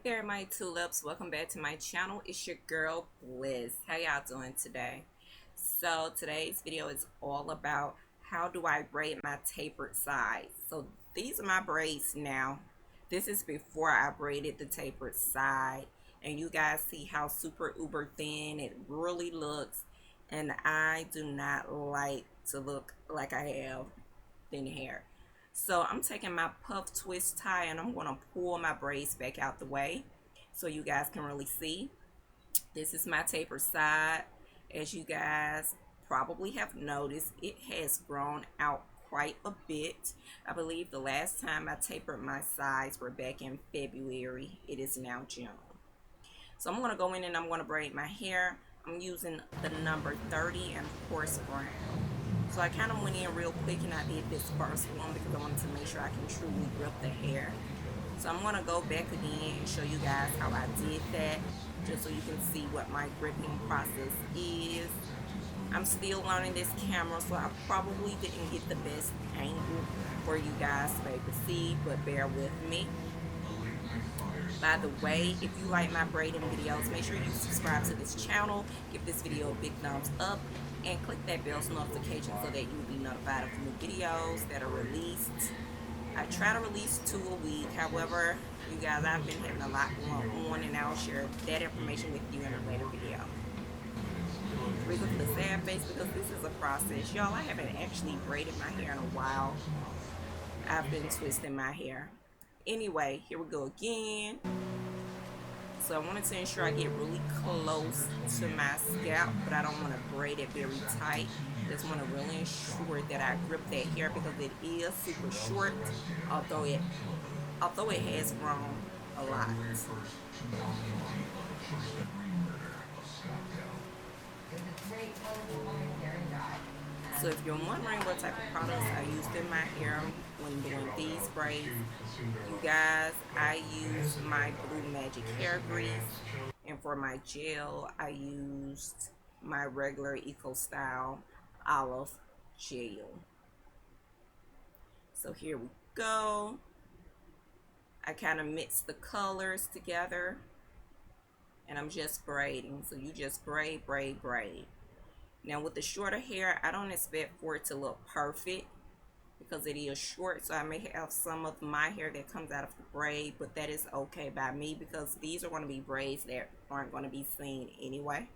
there, my tulips. Welcome back to my channel. It's your girl Bliss. How y'all doing today? So today's video is all about how do I braid my tapered sides. So these are my braids now. This is before I braided the tapered side, and you guys see how super uber thin it really looks, and I do not like to look like I have thin hair. So I'm taking my puff twist tie and I'm going to pull my braids back out the way so you guys can really see. This is my taper side. As you guys probably have noticed, it has grown out quite a bit. I believe the last time I tapered my sides were back in February. It is now June. So I'm going to go in and I'm going to braid my hair. I'm using the number 30 and of course brown. So I kind of went in real quick and I did this first one because I wanted to make sure I can truly grip the hair. So I'm going to go back again and show you guys how I did that, just so you can see what my gripping process is. I'm still learning this camera, so I probably didn't get the best angle for you guys to be able to see, but bear with me. By the way, if you like my braiding videos, make sure you subscribe to this channel, give this video a big thumbs up, and click that bell's notification so that you'll be notified of new videos that are released. I try to release 2 a week. However, you guys, I've been having a lot going on, and I'll share that information with you in a later video. Reason for the sad face, because this is a process. Y'all, I haven't actually braided my hair in a while. I've been twisting my hair. Anyway, here we go again. So I wanted to ensure I get really close to my scalp, but I don't want to braid it very tight. Just want to really ensure that I grip that hair because it is super short, although it has grown a lot. So if you're wondering what type of products I used in my hair when doing these braids, you guys, I use my Blue Magic hair grease, and for my gel, I used my regular Eco Style olive gel. So here we go. I kind of mix the colors together, and I'm just braiding. So you just braid, braid, braid. Now with the shorter hair, I don't expect for it to look perfect because it is short, so I may have some of my hair that comes out of the braid, but that is okay by me because these are going to be braids that aren't going to be seen anyway.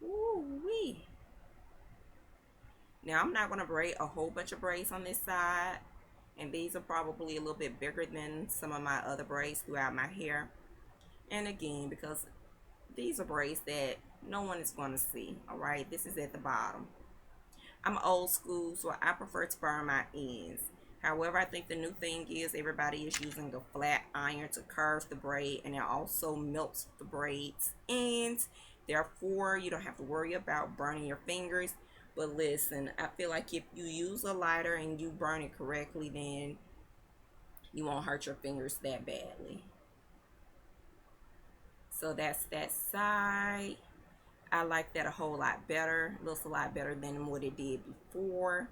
Ooh-wee. Now I'm not going to braid a whole bunch of braids on this side, and these are probably a little bit bigger than some of my other braids throughout my hair. And again, because these are braids that no one is going to see, all right? This is at the bottom. I'm old school, so I prefer to burn my ends. However, I think the new thing is everybody is using a flat iron to curve the braid, and it also melts the braids ends. Therefore, you don't have to worry about burning your fingers. But listen, I feel like if you use a lighter and you burn it correctly, then you won't hurt your fingers that badly. So that's that side. I like that a whole lot better. Looks a lot better than what it did before.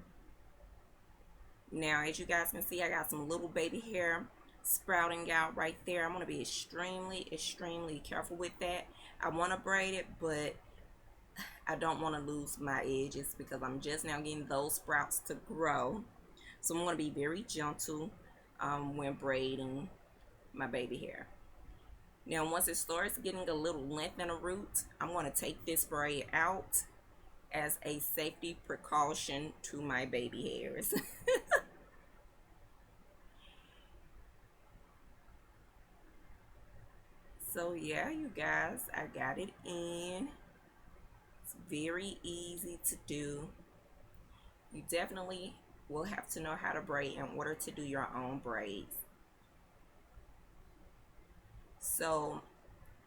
Now, as you guys can see, I got some little baby hair sprouting out right there. I'm going to be extremely careful with that. I want to braid it, but I don't want to lose my edges because I'm just now getting those sprouts to grow. So I'm going to be very gentle when braiding my baby hair. Now, once it starts getting a little length in the root, I'm going to take this braid out as a safety precaution to my baby hairs. So yeah, you guys, I got it in. It's very easy to do. You definitely will have to know how to braid in order to do your own braids. So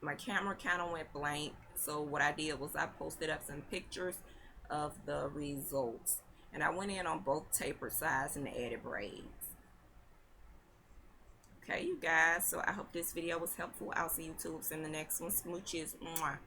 my camera kind of went blank, so what I did was I posted up some pictures of the results, and I went in on both taper sides and added braids. Okay, you guys, so I hope this video was helpful. I'll see you tubes in the next one. Smooches. Mwah.